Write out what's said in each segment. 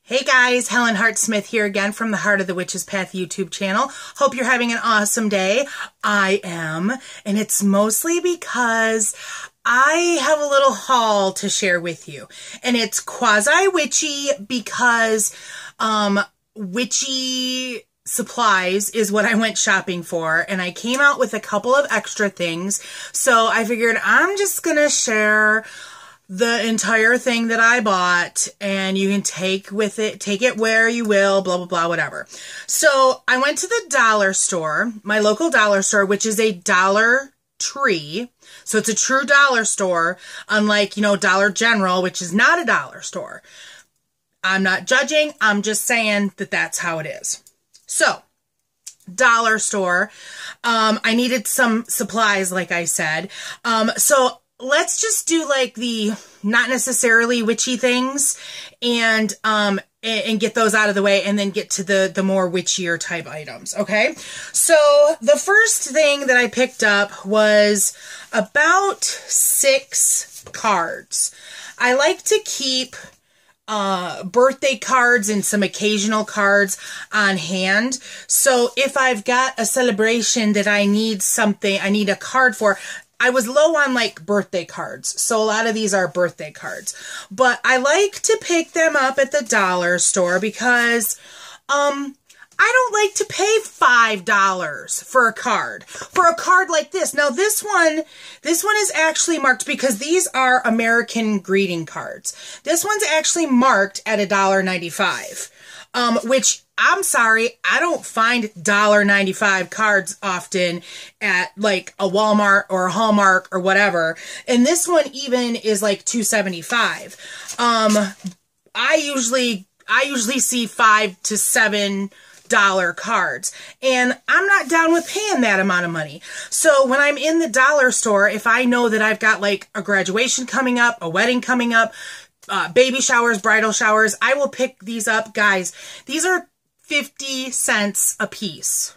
Hey guys, Helen Hart Smith here again from the Heart of the Witch's Path YouTube channel. Hope you're having an awesome day. I am, and it's mostly because I have a little haul to share with you. And it's quasi-witchy because witchy supplies is what I went shopping for, and I came out with a couple of extra things. So I figured I'm just gonna share the entire thing that I bought, and you can take it where you will, blah, blah, blah, whatever. So I went to the dollar store, my local dollar store, which is a Dollar Tree. So it's a true dollar store, unlike, Dollar General, which is not a dollar store. I'm not judging. I'm just saying that that's how it is. So, dollar store. I needed some supplies, like I said. So let's just do like the not necessarily witchy things and get those out of the way, and then get to the more witchier type items. Okay. So the first thing that I picked up was about 6 cards. I like to keep birthday cards and some occasional cards on hand. So if I've got a celebration that I need a card for, I was low on like birthday cards. So a lot of these are birthday cards, but I like to pick them up at the dollar store because, I don't like to pay $5 for a card. For a card like this. Now this one is actually marked because these are American greeting cards. This one's actually marked at $1.95. Which, I'm sorry, I don't find $1.95 cards often at like a Walmart or a Hallmark or whatever. And this one even is like $2.75. I usually see $5 to $7 cards, and I'm not down with paying that amount of money. So when I'm in the dollar store, if I know that I've got like a graduation coming up, a wedding coming up, baby showers, bridal showers, I will pick these up. Guys, these are 50 cents a piece.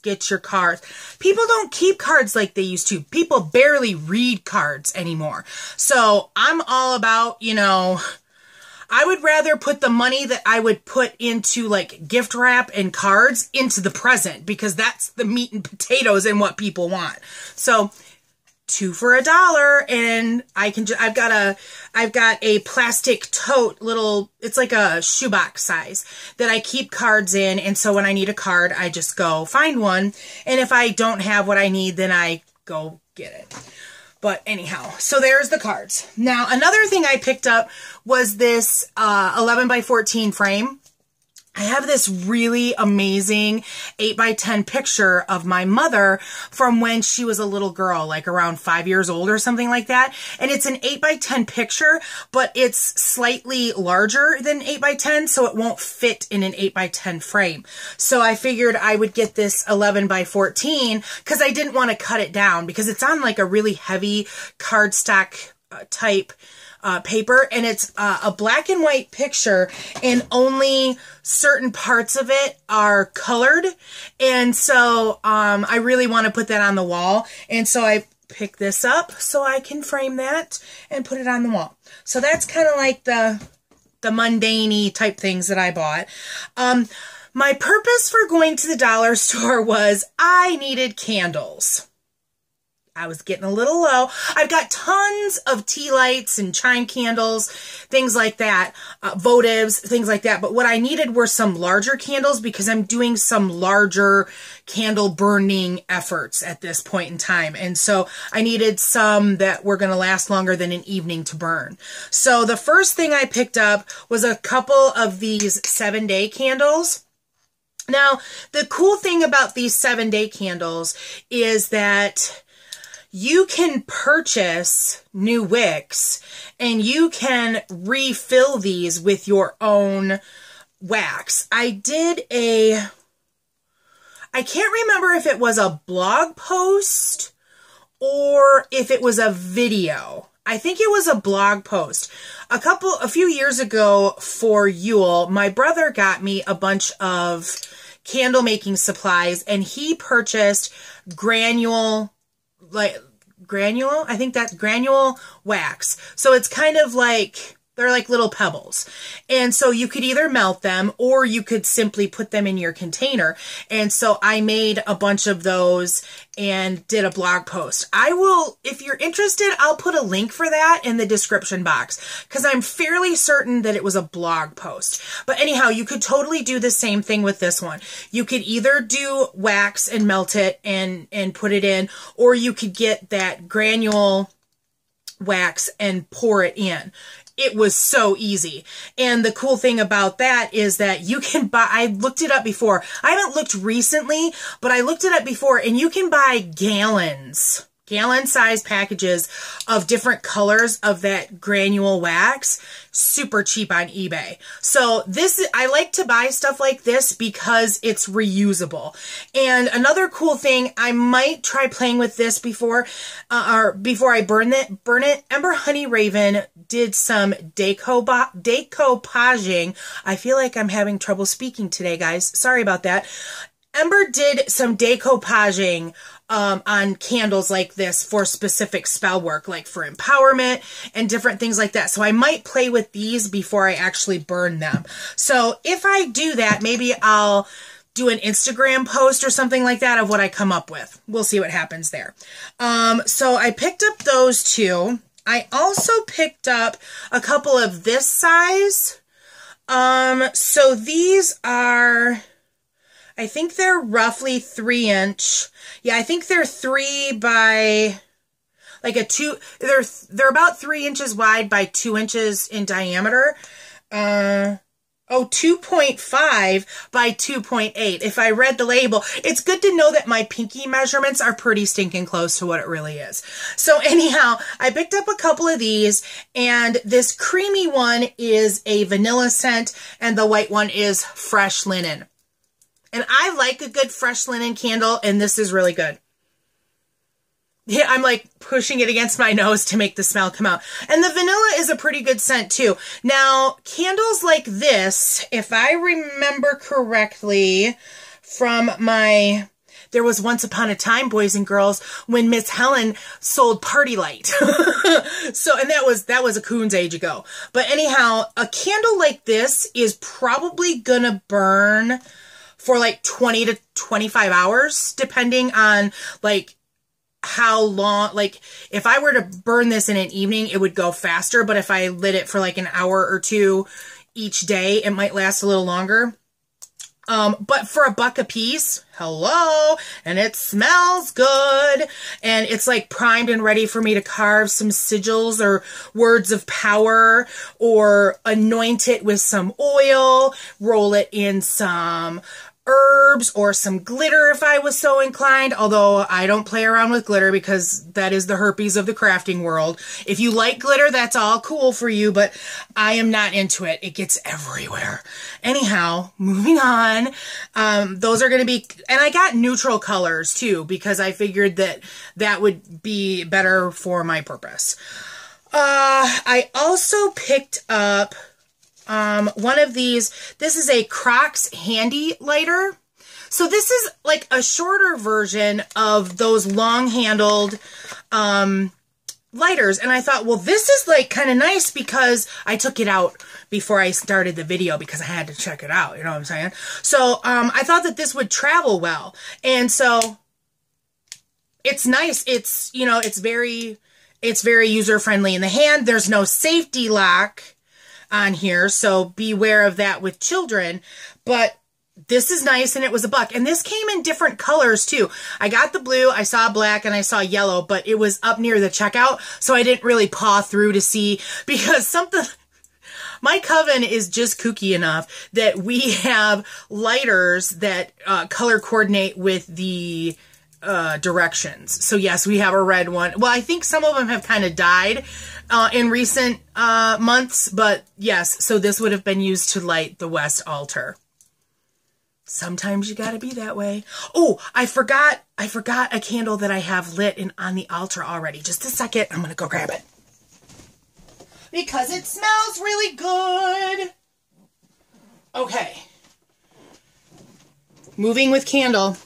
Get your cards. People don't keep cards like they used to. People barely read cards anymore. So I'm all about, I would rather put the money that I would put into like gift wrap and cards into the present, because that's the meat and potatoes and what people want. So 2 for $1, and I've got a plastic tote, it's like a shoebox size that I keep cards in. And so when I need a card, I just go find one. And if I don't have what I need, then I go get it. But anyhow, so there's the cards. Now, another thing I picked up was this 11 by 14 frame. I have this really amazing 8 by 10 picture of my mother from when she was a little girl, like around 5 years old or something like that. And it's an 8 by 10 picture, but it's slightly larger than 8 by 10, so it won't fit in an 8 by 10 frame. So I figured I would get this 11 by 14 because I didn't want to cut it down, because it's on like a really heavy cardstock type paper, and it's a black and white picture, and only certain parts of it are colored. And so I really want to put that on the wall, and so I picked this up so I can frame that and put it on the wall. So that's kind of like the mundane-y type things that I bought. My purpose for going to the dollar store was I needed candles. I was getting a little low. I've got tons of tea lights and chime candles, things like that, votives, things like that. But what I needed were some larger candles, because I'm doing some larger candle burning efforts at this point in time. And so I needed some that were going to last longer than an evening to burn. So the first thing I picked up was a couple of these 7-day candles. Now, the cool thing about these 7-day candles is that you can purchase new wicks, and you can refill these with your own wax. I can't remember if it was a blog post or if it was a video. I think it was a blog post. A few years ago for Yule, my brother got me a bunch of candle making supplies, and he purchased granule wax. So it's kind of like They're like little pebbles. And so you could either melt them or you could simply put them in your container. And so I made a bunch of those and did a blog post. I will, if you're interested, I'll put a link for that in the description box because I'm fairly certain that it was a blog post. But anyhow, you could totally do the same thing with this one. You could either do wax and melt it and put it in, or you could get that granule wax and pour it in. It was so easy. And the cool thing about that is that you can buy, I looked it up before. I haven't looked recently, but I looked it up before, and you can buy gallon-sized packages of different colors of that granule wax, super cheap on eBay. So this, I like to buy stuff like this because it's reusable. And another cool thing, I might try playing with this before I burn it. Ember Honey Raven did some decoupaging. I feel like I'm having trouble speaking today, guys. Sorry about that. Ember did some decoupaging on candles like this for specific spell work, like for empowerment and different things like that. So I might play with these before I actually burn them. So if I do that, maybe I'll do an Instagram post or something like that of what I come up with. We'll see what happens there. So I picked up those two. I also picked up a couple of this size. So these are, I think they're roughly 3-inch. Yeah, I think they're 3 by like a 2. They're about 3 inches wide by 2 inches in diameter. 2.5 by 2.8. If I read the label, it's good to know that my pinky measurements are pretty stinking close to what it really is. So anyhow, I picked up a couple of these, and this creamy one is a vanilla scent, and the white one is fresh linen. And I like a good fresh linen candle, and this is really good. Yeah, I'm like pushing it against my nose to make the smell come out. And the vanilla is a pretty good scent too. Now, candles like this, if I remember correctly from there was once upon a time, boys and girls, when Miss Helen sold Party Light. So, and that was a coon's age ago. But anyhow, a candle like this is probably gonna burn for like 20 to 25 hours, depending on like how long, like if I were to burn this in an evening, it would go faster. But if I lit it for like an hour or two each day, it might last a little longer. But for $1 a piece, hello, and it smells good, and it's like primed and ready for me to carve some sigils or words of power, or anoint it with some oil, roll it in some herbs or some glitter if I was so inclined, although I don't play around with glitter because that is the herpes of the crafting world. If you like glitter, that's all cool for you, but I am not into it. It gets everywhere. Anyhow, moving on. Those are going to be, and I got neutral colors too because I figured that would be better for my purpose. I also picked up one of these. This is a Crocs Handy Lighter. So this is like a shorter version of those long-handled lighters. And I thought, well, this is like kind of nice because I took it out before I started the video because I had to check it out. You know what I'm saying? So I thought that this would travel well. And so it's nice. It's, you know, it's very user-friendly in the hand. There's no safety lock on here, so beware of that with children, but this is nice, and it was $1. And this came in different colors too. I got the blue, I saw black, and I saw yellow, but it was up near the checkout, so I didn't really paw through to see, because my coven is just kooky enough that we have lighters that color coordinate with the directions. So yes, we have a red one. Well, I think some of them have kind of died in recent months, but yes, so this would have been used to light the west altar. Sometimes you gotta be that way. Oh, I forgot a candle that I have lit on the altar already. Just a second, I'm gonna go grab it. Because it smells really good. Okay. Moving with candle.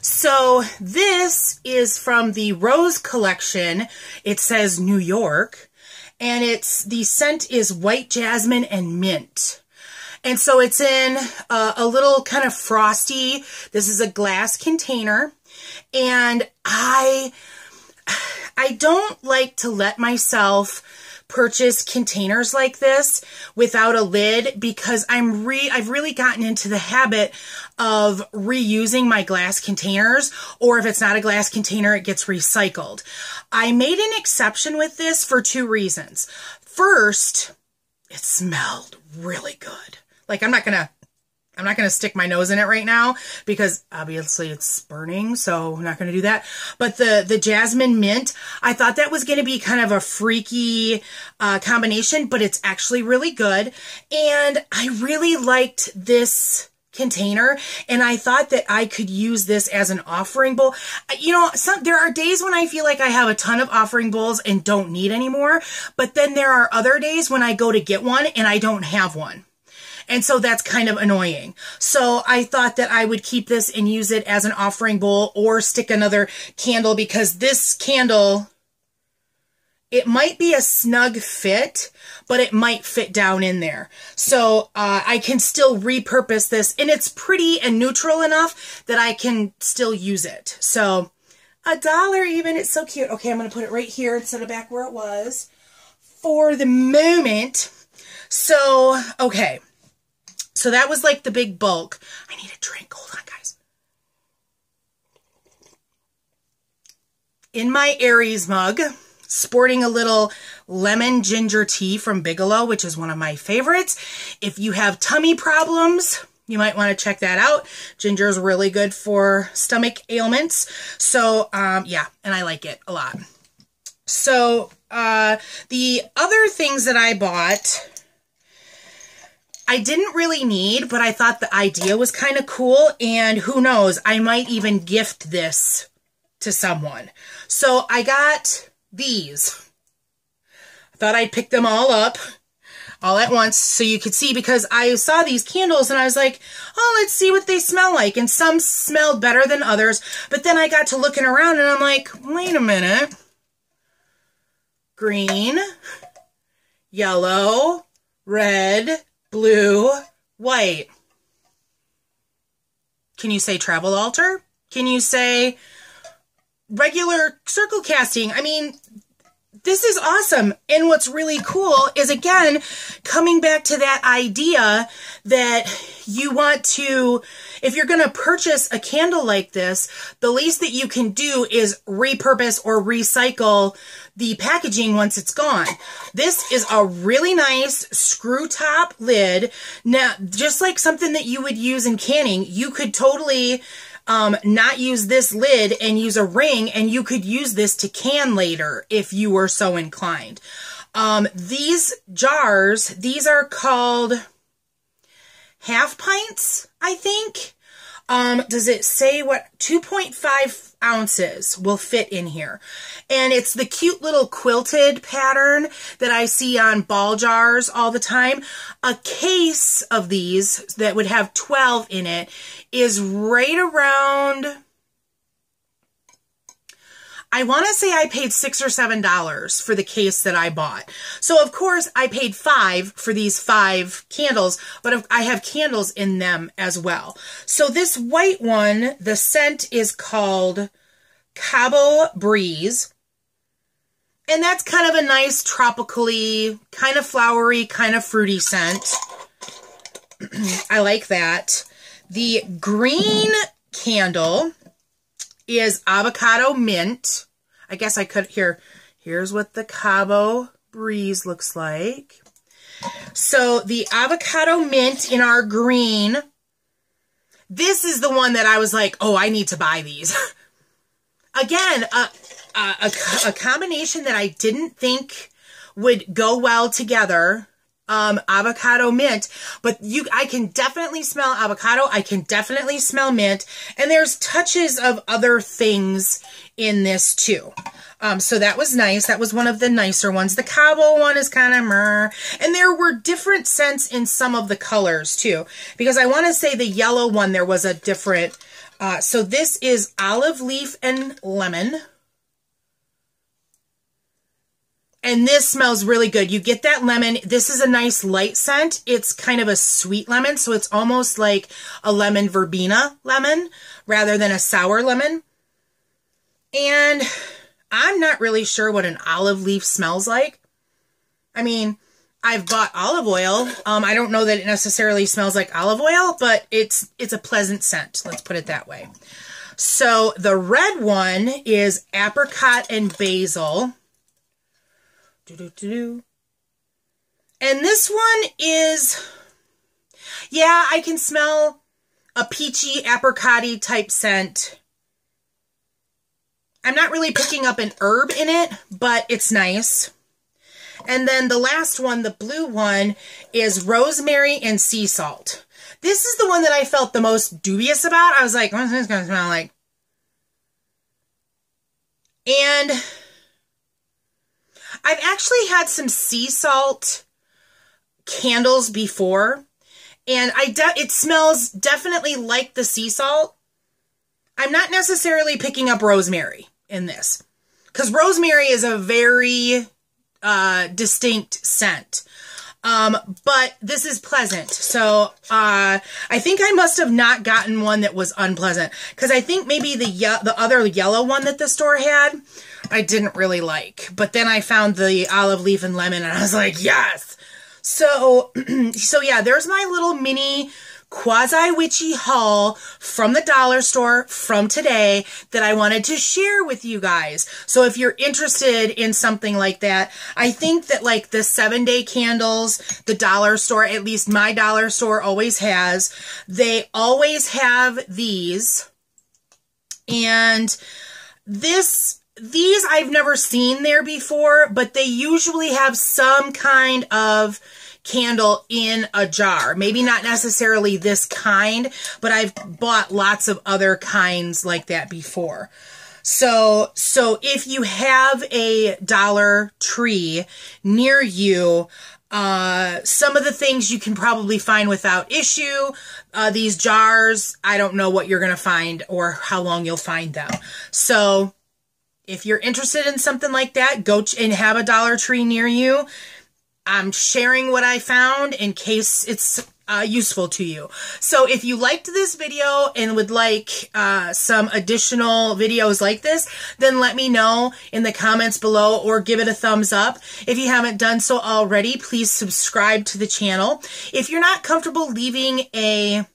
So this is from the Rose collection. It says New York. and the scent is white jasmine and mint. And so it's in a little kind of frosty, this is a glass container, and I don't like to let myself purchase containers like this without a lid because I've really gotten into the habit of reusing my glass containers, or if it's not a glass container, it gets recycled. I made an exception with this for 2 reasons. First, it smelled really good. Like, I'm not gonna stick my nose in it right now because obviously it's burning, so I'm not gonna do that. But the jasmine mint, I thought that was gonna be kind of a freaky combination, but it's actually really good. And I really liked this container, and I thought that I could use this as an offering bowl. You know, there are days when I feel like I have a ton of offering bowls and don't need any more, but then there are other days when I go to get one and I don't have one. And so that's kind of annoying. So I thought that I would keep this and use it as an offering bowl or stick another candle, because this candle, it might be a snug fit, but it might fit down in there. So I can still repurpose this, and it's pretty and neutral enough that I can still use it. So $1 even, it's so cute. Okay, I'm going to put it right here instead of back where it was for the moment. So, okay. So that was like the big bulk. I need a drink. Hold on, guys. In my Aries mug, sporting a little lemon ginger tea from Bigelow, which is one of my favorites. If you have tummy problems, you might want to check that out. Ginger is really good for stomach ailments. So, yeah, and I like it a lot. So, the other things that I bought, I didn't really need, but I thought the idea was kind of cool, and who knows, I might even gift this to someone. So I got these. I thought I'd pick them all up all at once so you could see, because I saw these candles and I was like, oh, let's see what they smell like. And some smelled better than others, but then I got to looking around and I'm like, wait a minute. Green, yellow, red, blue, white. Can you say travel altar? Can you say regular circle casting? I mean, this is awesome. And what's really cool is, again, coming back to that idea that you want to, if you're going to purchase a candle like this, the least that you can do is repurpose or recycle the packaging once it's gone. This is a really nice screw top lid. Now, just like something that you would use in canning, you could totally not use this lid and use a ring, and you could use this to can later if you were so inclined. These jars, these are called half pints, I think. Does it say what? 2.5 ounces will fit in here. And it's the cute little quilted pattern that I see on ball jars all the time. A case of these that would have 12 in it is right around, I want to say I paid $6 or $7 for the case that I bought. So of course I paid $5 for these 5 candles, but I have candles in them as well. So this white one, the scent is called Cabo Breeze. And that's kind of a nice tropically, kind of flowery, kind of fruity scent. I like that. The green candle is avocado mint. I guess I could, here's what the Cabo Breeze looks like. So the avocado mint in our green, this is the one that I was like, oh, I need to buy these. Again, a combination that I didn't think would go well together. Avocado mint, but I can definitely smell avocado. I can definitely smell mint, and there's touches of other things in this too. So that was nice. That was one of the nicer ones. The Cabo one is kind of meh, and there were different scents in some of the colors too, because I want to say the yellow one, there was a different, so this is olive leaf and lemon. And this smells really good. You get that lemon. This is a nice light scent. It's kind of a sweet lemon, so it's almost like a lemon verbena lemon rather than a sour lemon. And I'm not really sure what an olive leaf smells like. I mean, I've bought olive oil. I don't know that it necessarily smells like olive oil, but it's a pleasant scent. Let's put it that way. So the red one is apricot and basil. And this one is, yeah, I can smell a peachy, apricot-y type scent. I'm not really picking up an herb in it, but it's nice. And then the last one, the blue one, is rosemary and sea salt. This is the one that I felt the most dubious about. I was like, what's this going to smell like? And I've actually had some sea salt candles before, and it smells definitely like the sea salt. I'm not necessarily picking up rosemary in this, because rosemary is a very distinct scent. But this is pleasant. So, I think I must have not gotten one that was unpleasant, because I think maybe the other yellow one that the store had, I didn't really like. But then I found the olive leaf and lemon, and I was like, yes! So, so yeah, there's my little mini quasi-witchy haul from the dollar store from today that I wanted to share with you guys. So if you're interested in something like that, I think that like the 7-day candles, the dollar store, at least my dollar store always has, they always have these. And these I've never seen there before, but they usually have some kind of candle in a jar. Maybe not necessarily this kind, but I've bought lots of other kinds like that before. So if you have a Dollar Tree near you, some of the things you can probably find without issue. These jars, I don't know what you're going to find or how long you'll find them. So if you're interested in something like that, go and have a Dollar Tree near you. I'm sharing what I found in case it's useful to you. So if you liked this video and would like some additional videos like this, then let me know in the comments below or give it a thumbs up. If you haven't done so already, please subscribe to the channel. If you're not comfortable leaving a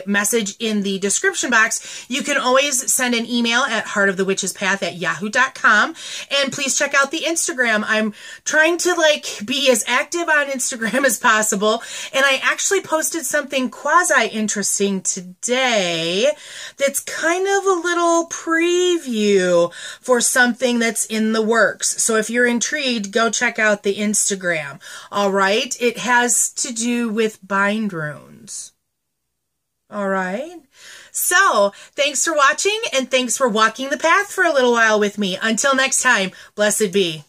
message in the description box, you can always send an email at heartofthewitchespath@yahoo.com, and please check out the Instagram. I'm trying to be as active on Instagram as possible, and I actually posted something quasi interesting today that's kind of a little preview for something that's in the works. So if you're intrigued, go check out the Instagram. All right, it has to do with bind runes. All right. So, thanks for watching, and thanks for walking the path for a little while with me. Until next time, blessed be.